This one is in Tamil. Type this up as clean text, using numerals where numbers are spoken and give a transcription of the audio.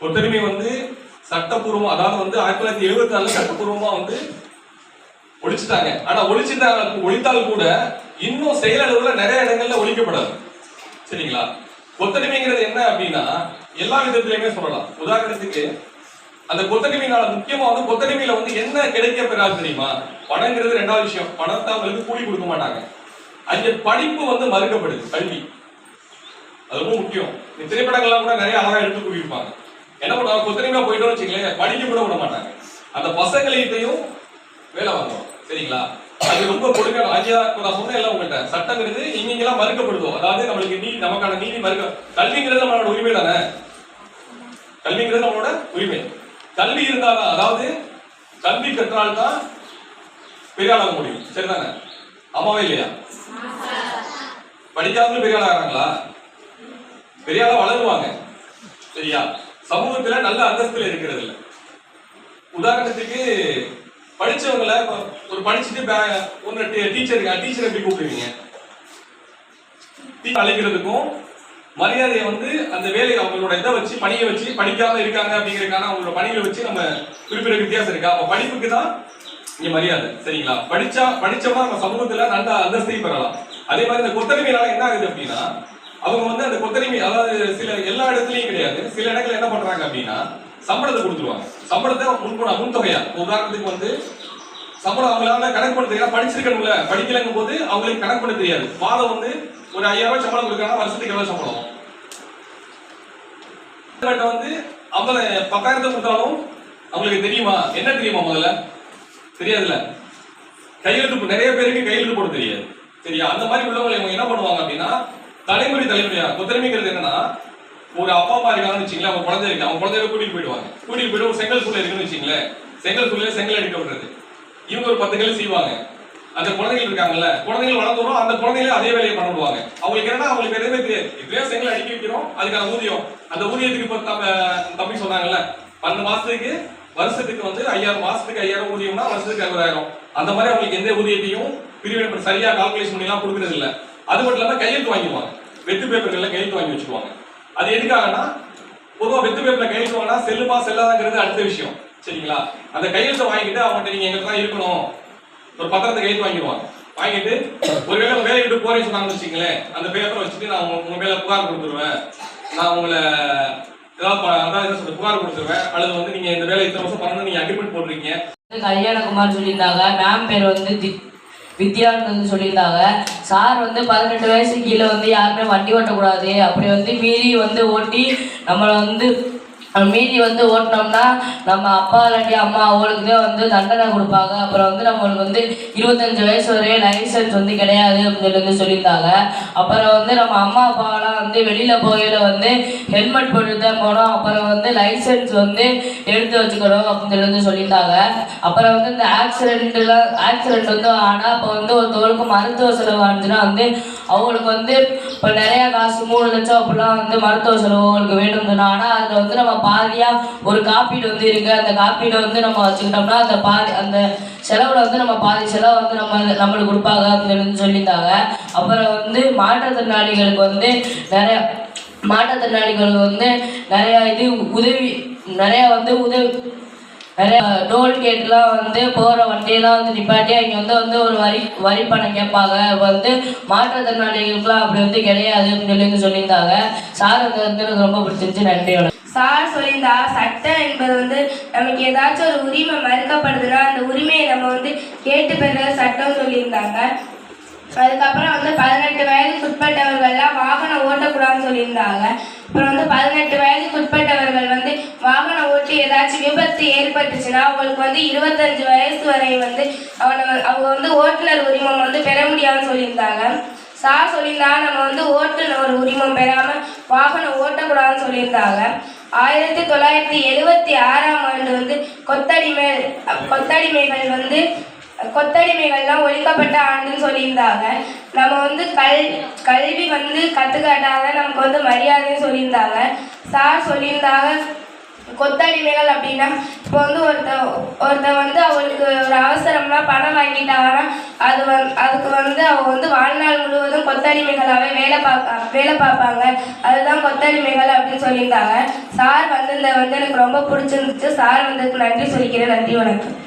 கொத்தடிமை வந்து சட்டப்பூர்வம், அதாவது வந்து 1974 சட்டப்பூர்வமா வந்து ஒழிச்சுட்டாங்க. ஆனா ஒழித்தால் கூட இன்னும் செயலளவுல நிறைய இடங்கள்ல ஒழிக்கப்படாது. சரிங்களா? கொத்தடிமைங்கிறது என்ன அப்படின்னா எல்லா விதத்திலையுமே சொல்லலாம். உதாரணத்துக்கு அந்த கொத்தடிமையினால முக்கியமா வந்து கொத்தடிமையில வந்து என்ன கிடைக்க பெறாது தெரியுமா? பணங்கிறது ரெண்டாவது விஷயம். பணத்தை அவங்களுக்கு கூலி கொடுக்க மாட்டாங்க. அங்க படிப்பு வந்து மறுக்கப்படுது, கல்வி. அது ரொம்ப முக்கியம். இந்த திரைப்படங்கள்லாம் கூட நிறைய அழகா எடுத்து கூட்டியிருப்பாங்க. என்ன பண்ணுவாங்க, கொத்தடிமையா போயிட்டோம்னு வச்சுக்கலேன், படிக்க கூட விட மாட்டாங்க. அந்த பசங்களையும் வேலை வாங்குவோம். சரிங்களா? அது ரொம்ப கொடுக்கணும். ஐயா நான் சொன்னேன் உங்கள்கிட்ட, சட்டங்கிறது எங்கெங்கெல்லாம் மறுக்கப்படுதோ, அதாவது நம்மளுக்கு நமக்கான நீதி மறுக்க, கல்விங்கிறது நம்மளோட உரிமை தானே. கல்விங்கிறது நம்மளோட உரிமை. கல்வி இருந்தாதான், அதாவது கல்வி கற்றால்தான் பெரிய ஆளாக முடியும். சரிதானே? ஆமாவே இல்லையா? படிக்காதவங்க பெரிய ஆளாகிறாங்களா? பெரிய ஆளா வளருவாங்க. சரியா? சமூகத்துல நல்ல அந்தஸ்துல இருக்கிறது இல்லை. உதாரணத்துக்கு படிச்சவங்களை ஒரு படிச்சுட்டு ஒரு டீச்சர் எப்படி கூப்பிடுவீங்க? அழைக்கிறதுக்கும் மரியாதையை வந்து அந்த வேலையை அவங்களோட இதை வச்சு பணியை வச்சு படிக்காம இருக்காங்க அப்படிங்கிறதுக்கான அவங்களோட பணிகளை வச்சு நம்ம குறிப்பிட வித்தியாசம் இருக்கா? அப்ப படிப்புக்கு தான் இங்க மரியாதை. சரிங்களா? படிச்சோம்னா நம்ம சமூகத்துல நல்ல அந்தஸ்தை பெறலாம். அதே மாதிரி இந்த கொத்தடிமையால என்ன ஆகுது அப்படின்னா, அவங்க வந்து அந்த கொத்தடிமை, அதாவது எல்லா இடத்துலயும் கிடையாது, சில இடத்துல என்ன பண்றாங்க அப்படின்னா சம்பளத்தை கொடுத்துருவாங்க. சம்பளத்தை முன்தொகையா, உதாரணத்துக்கு வந்து சம்பளம் அவங்களால கணக்கு பண்ண தெரியாது, படிச்சிருக்கணும்ல, படிக்கலங்கும் போது அவங்களுக்கு கணக்கு பண்ண தெரியாது. மாதம் வந்து ஒரு 5000 ரூபாய் சம்பளம் கொடுக்குறாங்க, வருஷத்துக்கு எவ்வளவு சம்பளம்? வந்து 10,000 கொடுத்தாலும் அவங்களுக்கு தெரியுமா? என்ன தெரியுமா? முதல்ல தெரியாதுல்ல. கையெழுத்து நிறைய பேருக்கு கையெழுத்து போட தெரியாது. சரியா? அந்த மாதிரி உள்ளவங்க இவங்க என்ன பண்ணுவாங்க அப்படின்னா தலைமுறையா கொத்தடிமைங்கிறது என்னன்னா, ஒரு அப்பா அம்மா இருக்காங்கன்னு வச்சுங்களேன், அவங்க குழந்தை இருக்கு, அவங்க குழந்தைய கூட்டிட்டு போயிட்டு ஒரு செங்கல் சூளை இருக்குன்னு வச்சுங்களேன், செங்கல் சூளையில செங்கல் அடிக்க விடுறது. இவங்க ஒரு 10 கல் செய்வாங்க. அந்த குழந்தைகள் இருக்காங்கல்ல, குழந்தைகள் வளர்ந்தோம், அந்த குழந்தைகளே அதே வேலையை பண்ண விடுவாங்க. அவங்களுக்கு என்னன்னா, அவங்களுக்கு எதுவுமே தெரியாது. இப்படியே செங்கல் அடிக்க வைக்கிறோம், அதுக்கான ஊதியம், அந்த ஊதியத்துக்கு இப்ப தம்பி சொன்னாங்கல்ல, 12 மாசத்துக்கு வருஷத்துக்கு வந்து 5000, மாசத்துக்கு 5000 ஊதியம்னா வருஷத்துக்கு 60,000. அந்த மாதிரி அவங்களுக்கு எந்த ஊதியத்தையும் பிரிவினை சரியா கால்குலேஷன் பண்ணி எல்லாம் கொடுக்கறது இல்ல. அது மட்டும் இல்லாம கையெழுத்து வாங்கிடுவாங்க, வெத்து பேப்பர்கள்ல கையெழுத்து வாங்கி வச்சுக்குவாங்க. அது எதுக்காகனா, பொதுவா வெத்து பேப்பர்ல கையெழுத்து வாங்கினா செல்லுமா செல்லாதாங்கிறது அடுத்த விஷயம். சரிங்களா? அந்த கையெழுத்தை வாங்கிட்டு அவங்கள்ட்ட நீங்க எங்களுக்கு தான் இருக்கணும் ஒரு பத்திரத்தை கையெழுத்து வாங்கிடுவாங்க. வாங்கிட்டு ஒருவேளை வேலையை விட்டு போறேன்னு சொன்னாங்கன்னு வச்சுங்களேன், அந்த பேப்பரை வச்சுட்டு நான் உங்க மேல புகார் கொடுத்துருவேன், நான் உங்களை ஏதாவது புகார் கொடுத்துருவேன், அல்லது வந்து நீங்க இந்த வேலை இத்தனை வருஷம் பண்ணணும் நீங்க அக்ரிமெண்ட் போடுறீங்க. கல்யாணகுமார் சொல்லியிருந்தாங்க. மேம் பேர் வந்து வித்யான்னு வந்து சொல்லியிருந்தாங்க. சார் வந்து 18 வயசு கீழே வந்து யாருமே வண்டி ஓட்டக்கூடாது, அப்படி வந்து மீறி வந்து ஓட்டி நம்மளை வந்து மீறி வந்து ஓட்டினோம்னா நம்ம அப்பா இல்லாட்டி அம்மா அவங்களுக்கு தான் வந்து தண்டனை கொடுப்பாங்க. அப்புறம் வந்து நம்மளுக்கு வந்து 25 வயசு வரையே லைசன்ஸ் வந்து கிடையாது அப்படின்னு சொல்லி சொல்லியிருந்தாங்க. அப்புறம் வந்து நம்ம அம்மா அப்பாவெல்லாம் வந்து வெளியில் போகையில் வந்து ஹெல்மெட் போட்டு தான் போனோம். அப்புறம் வந்து லைசன்ஸ் வந்து எடுத்து வச்சுக்கணும் அப்படின்னு சொல்லி சொல்லியிருந்தாங்க. அப்புறம் வந்து இந்த ஆக்சிடென்ட் வந்து ஆனால் இப்போ வந்து ஒருத்தவங்களுக்கு மருத்துவ செலவு ஆனிச்சுன்னா வந்து அவங்களுக்கு வந்து இப்போ நிறையா காசு 3 லட்சம் அப்படிலாம் வந்து மருத்துவ செலவு அவங்களுக்கு வேணும்னு. ஆனால் அதில் வந்து நம்ம பாதியா ஒரு காப்பீடு வந்து இருக்கு. அந்த காப்பீடை வந்து நம்ம வச்சுக்கிட்டோம்னா அந்த செலவுல வந்து நம்ம பாதி செலவு வந்து நம்மளுக்கு கொடுப்பாங்க அப்படின்னு சொல்லியிருந்தாங்க. அப்புறம் வந்து மாற்றுத்திறனாளிகளுக்கு வந்து நிறைய டோல்கேட்லாம் வந்து போகிற வண்டியெல்லாம் வந்து நிப்பாட்டி அவங்க வந்து ஒரு வரி பணம் கேட்பாங்க. வந்து மாற்றுத்திறனாளிகளுக்குலாம் அப்படி வந்து கிடையாது அப்படின்னு சொல்லியிருந்தாங்க. சார் அது வந்து எனக்கு ரொம்ப பிடிச்சிருந்துச்சு. நன்றியோட சார் சொல்லியிருந்தா, சட்டம் என்பது வந்து நமக்கு ஏதாச்சும் ஒரு உரிமை மறுக்கப்படுதுன்னா அந்த உரிமையை நம்ம வந்து கேட்டு பெற சட்டம் சொல்லியிருந்தாங்க. அதுக்கப்புறம் வந்து 18 வயதுக்கு உட்பட்டவர்கள்லாம் வாகனம் ஓட்டக்கூடாதுன்னு சொல்லியிருந்தாங்க. அப்புறம் வந்து 18 வயதுக்கு உட்பட்டவர்கள் வந்து வாகனம் ஓட்டி ஏதாச்சும் விபத்து ஏற்பட்டுச்சுன்னா அவங்களுக்கு வந்து 25 வயசு வரை வந்து அவங்க வந்து ஓட்டுநர் உரிமம் வந்து பெற முடியாதுன்னு சொல்லியிருந்தாங்க. சார் சொல்லியிருந்தாங்க, நம்ம வந்து ஓட்டுநர் உரிமம் பெறாமல் வாகனம் ஓட்டக்கூடாதுன்னு சொல்லியிருந்தாங்க. 1976ஆம் ஆண்டு வந்து கொத்தடிமைகள்லாம் ஒழிக்கப்பட்ட ஆண்டுன்னு சொல்லியிருந்தாங்க. நம்ம வந்து கல்வி வந்து கற்றுக்காட்டாத நமக்கு வந்து மரியாதைன்னு சொல்லியிருந்தாங்க. சார் சொல்லியிருந்தாங்க, கொத்தடிமைகள் அப்படின்னா இப்போ வந்து ஒருத்தன் வந்து அவளுக்கு ஒரு அவசரம்னா பணம் வாங்கிட்டாங்கன்னா அதுக்கு வந்து அவ வந்து வாழ்நாள் முழுவதும் கொத்தடிமைகளாகவே வேலை பார்ப்பாங்க. அதுதான் கொத்தடிமைகள் அப்படின்னு சொல்லியிருந்தாங்க. சார் வந்ததில் வந்து எனக்கு ரொம்ப பிடிச்சிருந்துச்சு. சார் வந்ததுக்கு நன்றி சொல்லிக்கிறேன். நன்றி, வணக்கம்.